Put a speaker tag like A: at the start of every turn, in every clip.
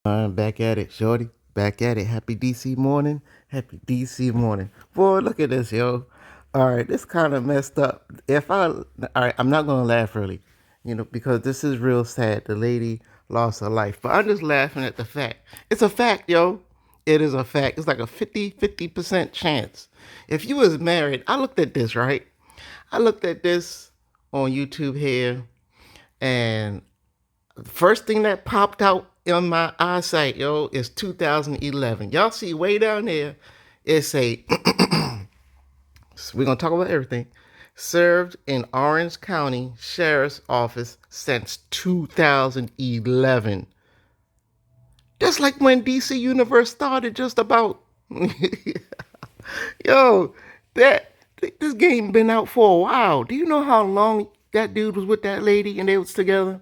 A: I'm back at it, shorty. Back at it. Happy DC morning. Happy DC morning. Boy, look at this, yo. All right, this kind of messed up. All right, I'm not gonna laugh really, because this is real sad. The lady lost her life, but I'm just laughing at the fact. It's a fact, yo. It is a fact. It's like a 50% chance. If you was married, I looked at this, right? I looked at this on YouTube here, and the first thing that popped out in my eyesight, yo, is 2011. Y'all see way down there, it say, we're going to talk about everything, served in Orange County Sheriff's Office since 2011. Just like when DC Universe started just about. Yo, this game been out for a while. Do you know how long that dude was with that lady and they was together?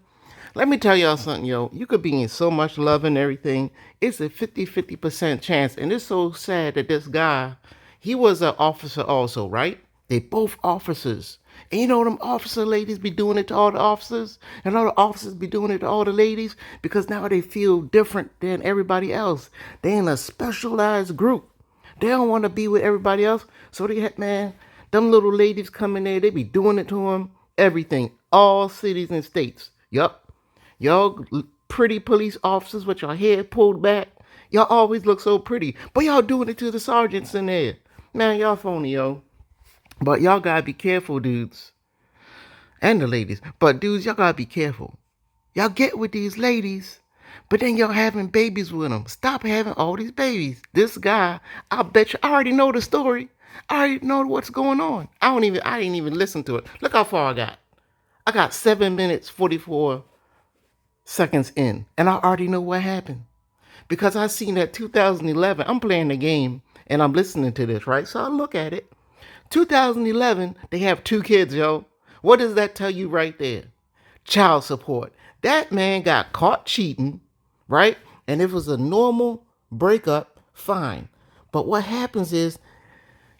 A: Let me tell y'all something, yo. You could be in so much love and everything. It's a 50% chance. And it's so sad that this guy, he was an officer also, right? They both officers. And you know them officer ladies be doing it to all the officers? And all the officers be doing it to all the ladies? Because now they feel different than everybody else. They in a specialized group. They don't want to be with everybody else. So they had, man, them little ladies come in there. They be doing it to them. Everything. All cities and states. Yup. Y'all pretty police officers with your hair pulled back. Y'all always look so pretty. But y'all doing it to the sergeants in there. Man, y'all phony, yo. But y'all gotta be careful, dudes. And the ladies. But dudes, y'all gotta be careful. Y'all get with these ladies, but then y'all having babies with them. Stop having all these babies. This guy, I bet you, I already know the story. I already know what's going on. I didn't even listen to it. Look how far I got. I got 7 minutes, 44 seconds in, and I already know what happened. Because I seen that 2011, I'm playing the game, and I'm listening to this, right? So I look at it. 2011, they have 2 kids, yo. What does that tell you right there? Child support. That man got caught cheating, right? And if it was a normal breakup, fine. But what happens is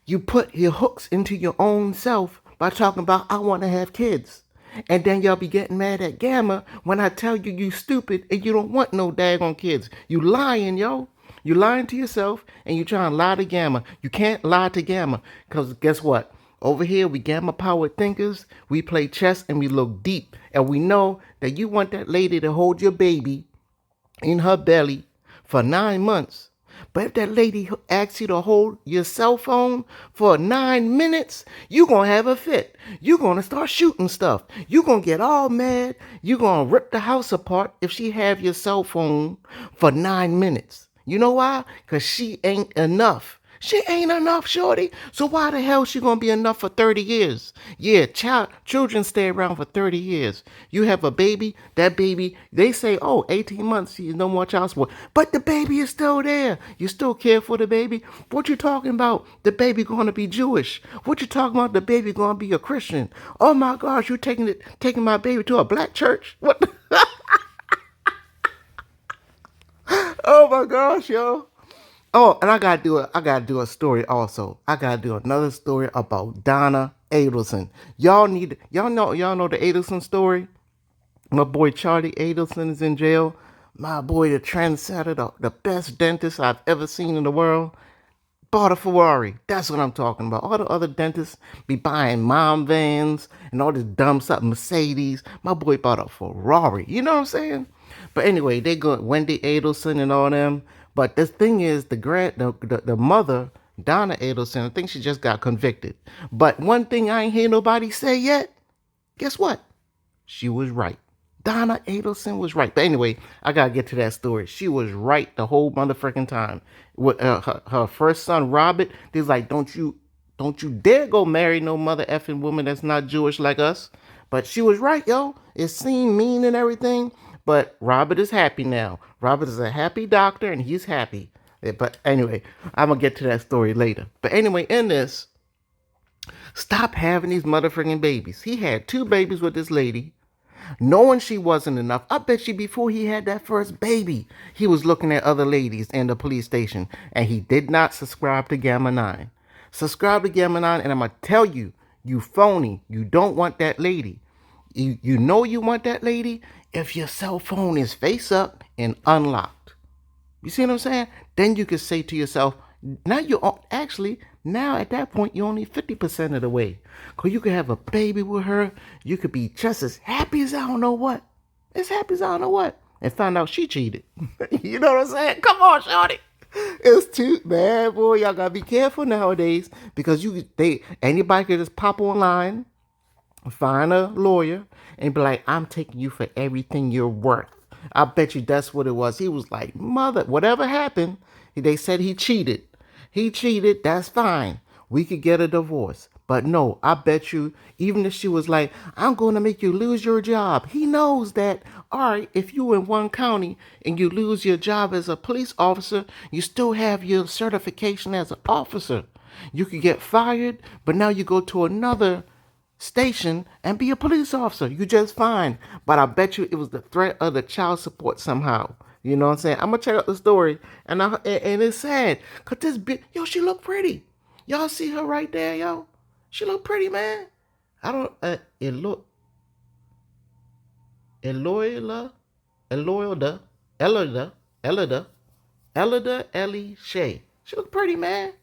A: you put your hooks into your own self by talking about, I want to have kids. And then y'all be getting mad at Gamma when I tell you you stupid and you don't want no daggone kids. You lying, yo. You lying to yourself and you trying to lie to Gamma. You can't lie to Gamma because guess what? Over here, we Gamma powered thinkers. We play chess and we look deep. And we know that you want that lady to hold your baby in her belly for 9 months. But if that lady asks you to hold your cell phone for 9 minutes, you're going to have a fit. You're going to start shooting stuff. You're going to get all mad. You're going to rip the house apart if she have your cell phone for 9 minutes. You know why? Because she ain't enough. She ain't enough, shorty. So why the hell she gonna be enough for 30 years? Yeah, children stay around for 30 years. You have a baby, that baby, they say, oh, 18 months, no more child support. But the baby is still there. You still care for the baby? What you talking about? The baby gonna be Jewish. What you talking about? The baby gonna be a Christian. Oh my gosh, you taking my baby to a black church? What? Oh my gosh, yo. Oh, and I gotta do a story also. I gotta do another story about Donna Adelson. Y'all know the Adelson story? My boy Charlie Adelson is in jail. My boy, the trendsetter, the best dentist I've ever seen in the world, bought a Ferrari. That's what I'm talking about. All the other dentists be buying mom vans and all this dumb stuff, Mercedes. My boy bought a Ferrari. You know what I'm saying? But anyway, they go Wendy Adelson and all them. But the thing is, the mother, Donna Adelson, I think she just got convicted. But one thing I ain't hear nobody say yet, guess what? She was right. Donna Adelson was right. But anyway, I gotta get to that story. She was right the whole motherfucking time. With her first son, Robert, they was like, don't you dare go marry no mother effing woman that's not Jewish like us. But she was right, yo. It seemed mean and everything, but Robert is happy now. Robert is a happy doctor and he's happy. But anyway, I'm gonna get to that story later. But anyway, in this, stop having these motherfucking babies. He had 2 babies with this lady, knowing she wasn't enough. I bet you before he had that first baby, he was looking at other ladies in the police station, and he did not subscribe to Gamma 9. Subscribe to Gamma 9, and I'm going to tell you, you phony, you don't want that lady. You know you want that lady if your cell phone is face up and unlocked. You see what I'm saying? Then you can say to yourself, now actually, now at that point, you're only 50% of the way. Because you could have a baby with her. You could be just as happy as I don't know what. As happy as I don't know what. And find out she cheated. You know what I'm saying? Come on, shorty. It's too bad, boy. Y'all gotta be careful nowadays because anybody can just pop online, find a lawyer, and be like, I'm taking you for everything you're worth. I bet you that's what it was. He was like, mother, whatever happened, they said he cheated. He cheated, that's fine. We could get a divorce. But no, I bet you, even if she was like, I'm going to make you lose your job, he knows that, all right, if you in one county and you lose your job as a police officer, you still have your certification as an officer. You could get fired, but now you go to another station and be a police officer. You just fine. But I bet you it was the threat of the child support somehow. You know what I'm saying? I'm gonna check out the story, and it's sad cause this bitch, yo, she look pretty. Y'all see her right there, yo? She look pretty, man. I don't. Eloyla, Eloyda, Elida, Elida, Elida, Ellie Shay. She look pretty, man.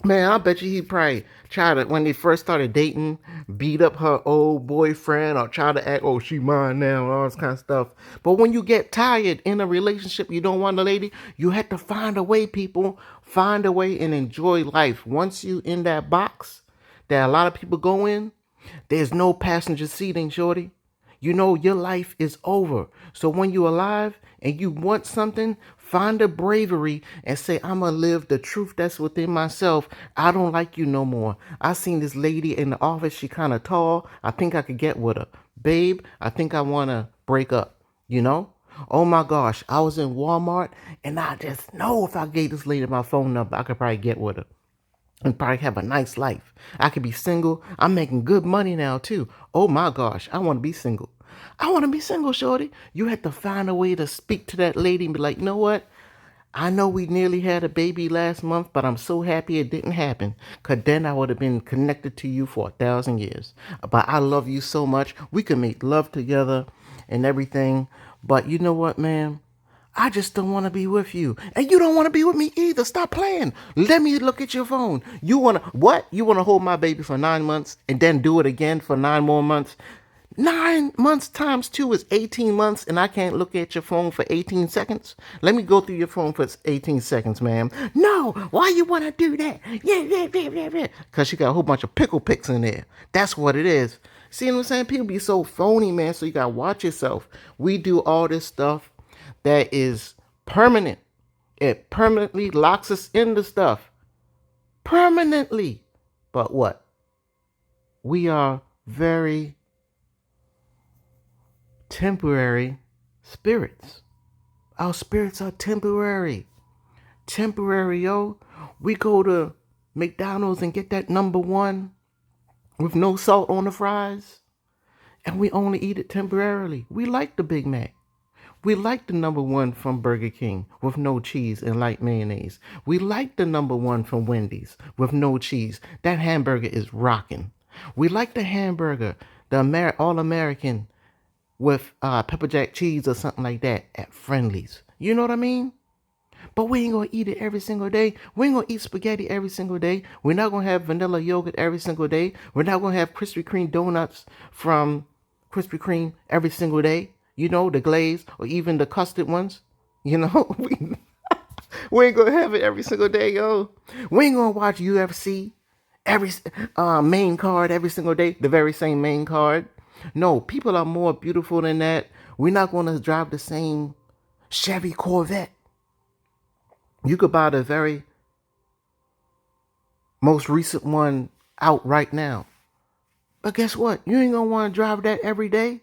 A: Man, I bet you he probably tried to, when they first started dating, beat up her old boyfriend or try to act, oh, she mine now and all this kind of stuff. But when you get tired in a relationship, you don't want a lady, you have to find a way, people. Find a way and enjoy life. Once you in that box that a lot of people go in, there's no passenger seating, shorty. You know your life is over. So when you're alive and you want something, find the bravery and say, I'm going to live the truth that's within myself. I don't like you no more. I seen this lady in the office. She kind of tall. I think I could get with her. Babe, I think I want to break up, you know? Oh my gosh, I was in Walmart and I just know if I gave this lady my phone number, I could probably get with her and probably have a nice life. I could be single. I'm making good money now too. Oh my gosh, I want to be single. I want to be single, shorty. You had to find a way to speak to that lady and be like, you know what? I know we nearly had a baby last month, but I'm so happy it didn't happen. Because then I would have been connected to you for 1,000 years. But I love you so much. We could make love together and everything. But you know what, man? I just don't want to be with you. And you don't want to be with me either. Stop playing. Let me look at your phone. You want to, what? You want to hold my baby for 9 months and then do it again for 9 more months? 9 months times 2 is 18 months, and I can't look at your phone for 18 seconds? Let me go through your phone for 18 seconds, ma'am. No, why you want to do that? Yeah. Because she got a whole bunch of pickle picks in there. That's what it is. See what I'm saying? People be so phony, man, so you got to watch yourself. We do all this stuff that is permanent. It permanently locks us into stuff. Permanently. But what? We are very temporary spirits. Our spirits are temporary. Temporary, yo. We go to McDonald's and get that number one with no salt on the fries, and we only eat it temporarily. We like the Big Mac. We like the number one from Burger King with no cheese and light mayonnaise. We like the number one from Wendy's with no cheese. That hamburger is rocking. We like the hamburger, the all-American with pepper jack cheese or something like that at Friendly's. You know what I mean? But we ain't gonna eat it every single day. We ain't gonna eat spaghetti every single day. We're not gonna have vanilla yogurt every single day. We're not gonna have Krispy Kreme donuts from Krispy Kreme every single day. You know, the glaze or even the custard ones. You know, we ain't gonna have it every single day, yo. We ain't gonna watch UFC every main card every single day. The very same main card. No, people are more beautiful than that. We're not going to drive the same Chevy Corvette. You could buy the very most recent one out right now. But guess what? You ain't going to want to drive that every day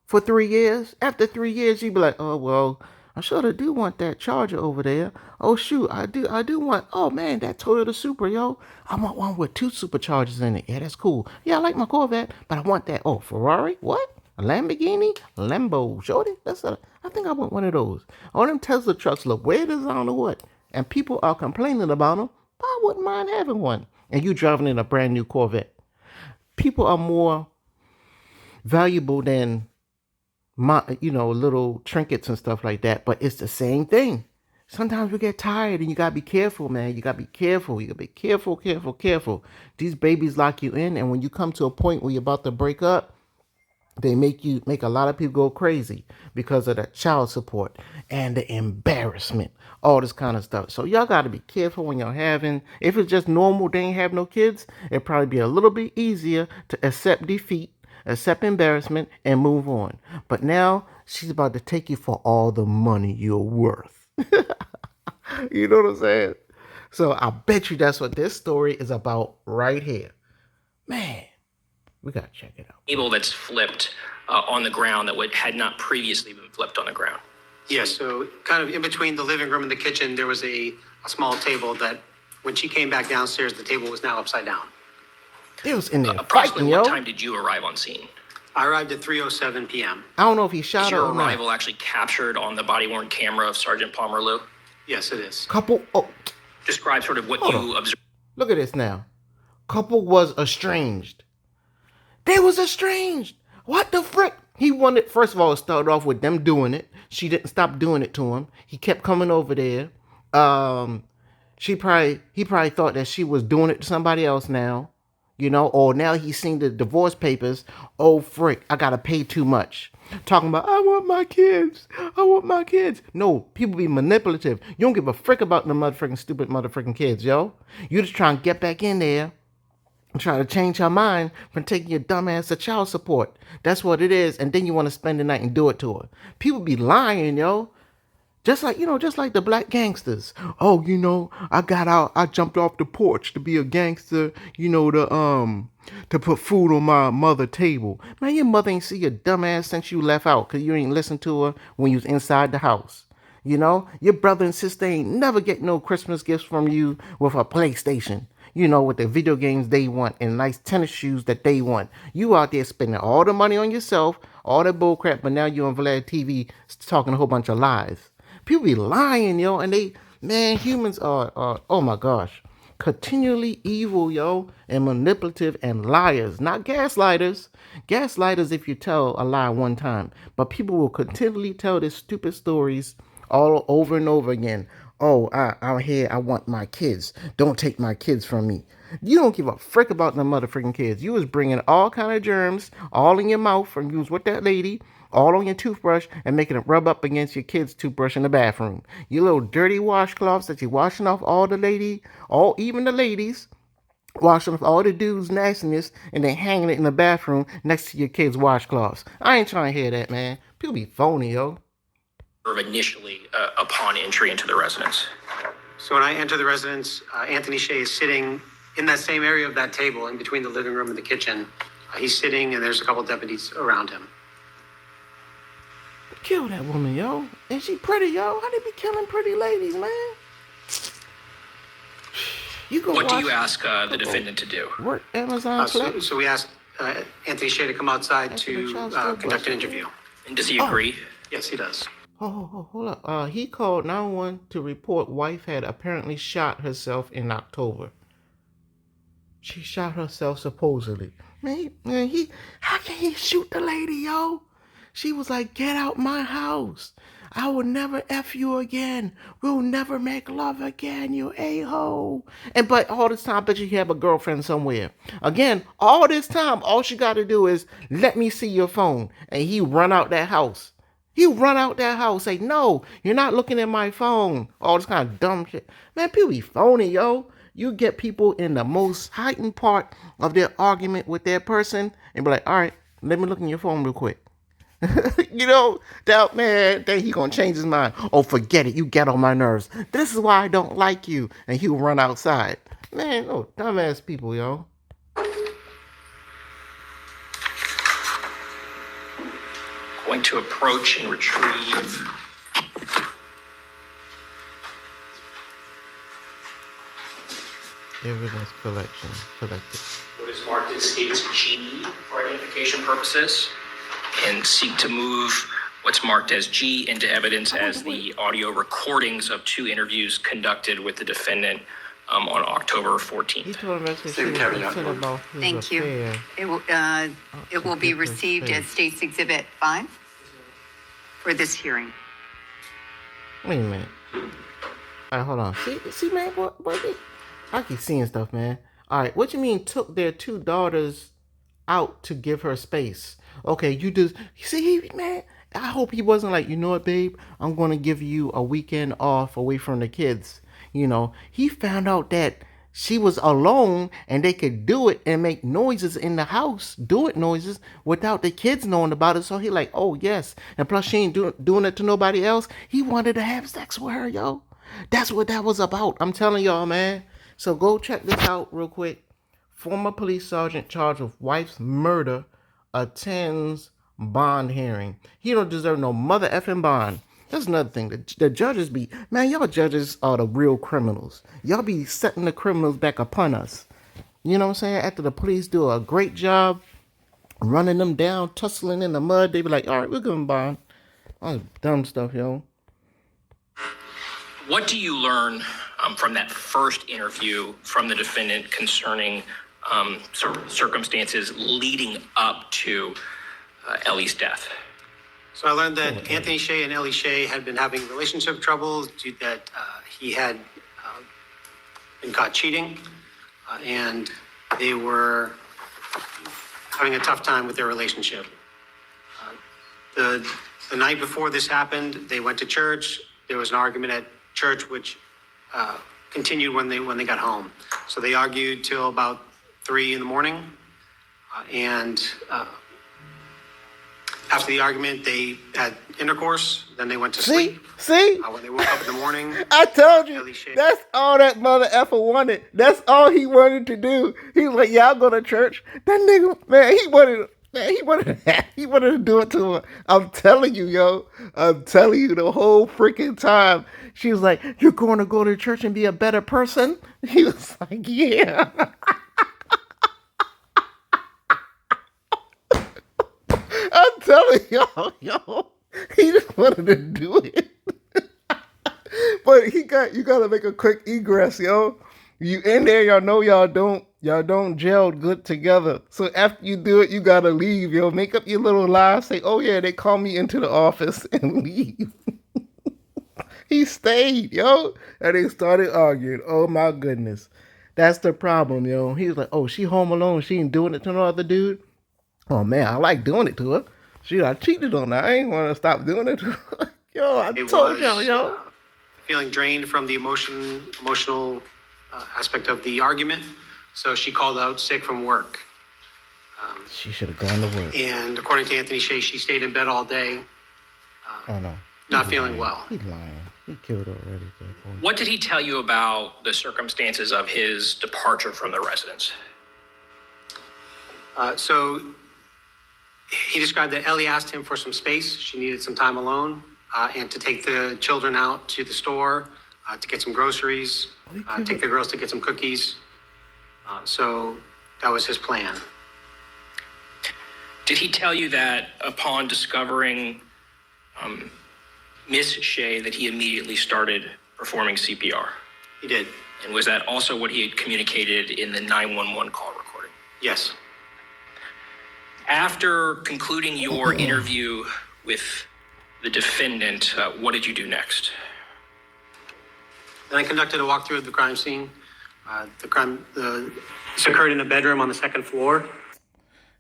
A: for 3 years. After 3 years, you be like, oh, well, I sure do want that Charger over there. Oh, shoot, I do want, oh, man, that Toyota Supra, yo. I want one with 2 superchargers in it. Yeah, that's cool. Yeah, I like my Corvette, but I want that. Oh, Ferrari? What? A Lamborghini? Lambo, shorty? I think I want one of those. All them Tesla trucks look weird as I don't know what. And people are complaining about them, but I wouldn't mind having one. And you driving in a brand new Corvette. People are more valuable than little trinkets and stuff like that. But it's the same thing. Sometimes we get tired and you gotta be careful, man. You gotta be careful. You gotta be careful, careful, careful. These babies lock you in, and when you come to a point where you're about to break up, they make a lot of people go crazy because of the child support and the embarrassment, all this kind of stuff. So y'all got to be careful when y'all having. If it's just normal, they ain't have no kids. It'd probably be a little bit easier to accept defeat, accept embarrassment, and move on. But now she's about to take you for all the money you're worth. You know what I'm saying? So I bet you that's what this story is about right here, man. We gotta check it out.
B: Table that's flipped on the ground that had not previously been flipped on the ground.
C: Yes, so kind of in between the living room and the kitchen, there was a small table that when she came back downstairs, the table was now upside down.
A: It was in there
B: Approximately
A: fighting,
B: what time did you arrive on scene?
C: I arrived at 3:07 p.m.
A: I don't know if he shot her or not.
B: Is your arrival actually captured on the body-worn camera of Sergeant Palmer Lou?
C: Yes, it is.
B: Describe sort of what you observed.
A: Look at this now. Couple was estranged. They was estranged. What the frick? He wanted, first of all, it started off with them doing it. She didn't stop doing it to him. He kept coming over there. He probably thought that she was doing it to somebody else now, or now he's seen the divorce papers. Oh, frick, I gotta pay too much. Talking about, I want my kids. I want my kids. No, people be manipulative. You don't give a frick about the motherfucking stupid motherfucking kids, yo. You just trying to get back in there and try to change her mind from taking your dumb ass to child support. That's what it is. And then you want to spend the night and do it to her. People be lying, yo. Just like the black gangsters. Oh, I jumped off the porch to be a gangster, to put food on my mother's table. Man, your mother ain't see your dumb ass since you left out because you ain't listen to her when you was inside the house. Your brother and sister ain't never get no Christmas gifts from you with a PlayStation. With the video games they want and nice tennis shoes that they want. You out there spending all the money on yourself, all that bullcrap, but now you on Vlad TV talking a whole bunch of lies. People be lying, yo, and humans are, oh my gosh, continually evil, yo, and manipulative and liars, not gaslighters. Gaslighters if you tell a lie one time, but people will continually tell these stupid stories all over and over again. Oh, I'm here. I want my kids. Don't take my kids from me. You don't give a frick about the motherfucking kids. You was bringing all kind of germs all in your mouth from you was with that lady, all on your toothbrush, and making it rub up against your kid's toothbrush in the bathroom. You little dirty washcloths that you're washing off even the ladies, washing off all the dudes' nastiness, and then hanging it in the bathroom next to your kids' washcloths. I ain't trying to hear that, man. People be phony, yo.
B: Initially upon entry into the residence.
C: So when I enter the residence, Anthony Shea is sitting in that same area of that table in between the living room and the kitchen. He's sitting and there's a couple deputies around him.
A: Kill that woman, yo. And she pretty, yo. How they be killing pretty ladies, man?
B: What do you ask the defendant to do?
A: Work Amazon
C: so we asked Anthony Shea to come outside to conduct an interview.
B: And does he agree?
C: Yes, he does.
A: Hold up. He called 911 to report wife had apparently shot herself in October. She shot herself supposedly. Man, how can he shoot the lady, yo? She was like, get out my house. I will never F you again. We'll never make love again, you a-hole. But all this time, I bet you have a girlfriend somewhere. Again, all this time, all she got to do is let me see your phone. And he run out that house. Say, no, you're not looking at my phone. All this kind of dumb shit. Man, people be phony, yo. You get people in the most heightened part of their argument with their person and be like, all right, let me look in your phone real quick. Then he gonna change his mind. Oh, forget it. You get on my nerves. This is why I don't like you. And he'll run outside. Man, dumbass people, yo.
B: Going to approach and retrieve.
A: Evidence collected.
B: What is marked as states G for identification purposes, and seek to move what's marked as G into evidence as the audio recordings of 2 interviews conducted with the defendant on October 14th.
D: Thank you. It will be received as State's Exhibit 5. for this hearing.
A: Wait a minute. All right, hold on. See, man, what? I keep seeing stuff, man. All right, what you mean took their 2 daughters out to give her space? Okay, you just see, man. I hope he wasn't like, you know what, babe? I'm gonna give you a weekend off away from the kids. He found out that she was alone and they could do it and make noises in the house, do it noises without the kids knowing about it. So he like, oh yes, and plus she ain't doing it to nobody else. He wanted to have sex with her, yo. That's what that was about. I'm telling y'all, man. So go check this out real quick. Former police sergeant charged with wife's murder attends bond hearing. He don't deserve no mother effing bond. That's another thing. The judges be, man, y'all judges are the real criminals. Y'all be setting the criminals back upon us. You know what I'm saying? After the police do a great job running them down, tussling in the mud, they be like, all right, we're going to bond. All dumb stuff, yo.
B: What do you learn from that first interview from the defendant concerning circumstances leading up to Ellie's death?
C: So I learned that Anthony Shea and Ellie Shea had been having relationship troubles, that he had been caught cheating, and they were having a tough time with their relationship. The night before this happened, they went to church. There was an argument at church, which continued when they got home. So they argued till about 3 a.m, and after the argument, they had intercourse. Then they went to sleep.
A: See?
C: When they woke up in the morning,
A: I told you. That's all that mother effer wanted. That's all he wanted to do. He was like, yeah, I'll go to church. That nigga, man, he wanted to do it to her. I'm telling you, yo. I'm telling you the whole freaking time. She was like, you're going to go to church and be a better person? He was like, yeah. I'm telling y'all, yo, he just wanted to do it. But you gotta make a quick egress, yo. You in there, y'all know y'all don't gel good together. So after you do it, you gotta leave, yo. Make up your little lie, say, oh yeah, they called me into the office, and leave. He stayed, yo. And they started arguing. Oh my goodness. That's the problem, yo. He was like, oh, she home alone, she ain't doing it to no other dude. Oh man, I like doing it to her. I cheated on her. I ain't want to stop doing it to her. Yo, I told y'all, yo.
C: Feeling drained from the emotional aspect of the argument. So she called out sick from work.
A: She should have gone to work.
C: And according to Anthony Shea, she stayed in bed all day.
A: Oh no.
C: Not feeling well.
A: He's lying. He killed her already.
B: What did he tell you about the circumstances of his departure from the residence?
C: So he described that Ellie asked him for some space. She needed some time alone, and to take the children out to the store to get some groceries, take the girls to get some cookies. So that was his plan.
B: Did he tell you that upon discovering Miss Shea that he immediately started performing CPR?
C: He did.
B: And was that also what he had communicated in the 911 call recording?
C: Yes.
B: After concluding your interview with the defendant, what did you do next?
C: Then I conducted a walkthrough of the crime scene. This occurred in a bedroom on the second floor.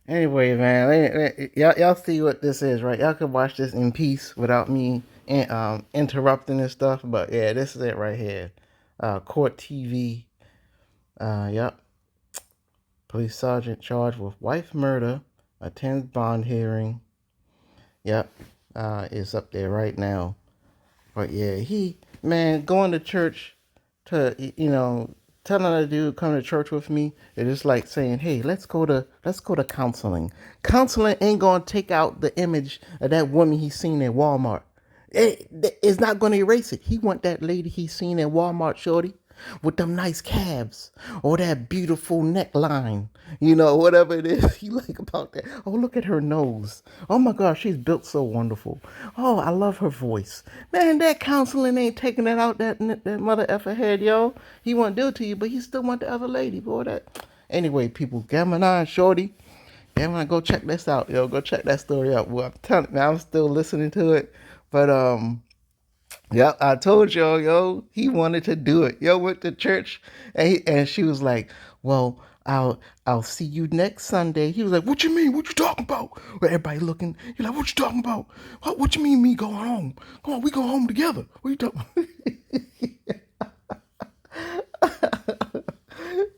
A: Anyway, man, y'all see what this is, right? Y'all can watch this in peace without me interrupting and stuff. But yeah, this is it right here. Court TV. Yep. Police sergeant charged with wife murder attends bond hearing. Yep. It's up there right now. But yeah, going to church to, telling a dude come to church with me, it's just like saying, hey, let's go to counseling. Counseling ain't gonna take out the image of that woman he seen at Walmart. It's not gonna erase it. He want that lady he seen at Walmart, shorty, with them nice calves or that beautiful neckline, whatever it is he like about that. Oh, look at her nose. Oh my gosh, she's built so wonderful. Oh, I love her voice. Man, that counseling ain't taking that out that mother effer head, yo. He want to do it to you, but he still want the other lady, boy. Anyway, people, Gemini, shorty, Gemini, go check this out, yo. Go check that story out. Well, I'm telling you, I'm still listening to it. But yeah, I told y'all, yo, he wanted to do it. Yo, went to church, and she was like, "Well, I'll see you next Sunday." He was like, "What you mean? What you talking about?" Well, everybody looking. You're like, "What you talking about? What you mean me going home? Come on, we go home together. What you talking?"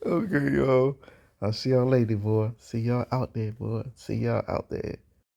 A: Okay, yo. I'll see y'all later, boy. See y'all out there, boy. See y'all out there.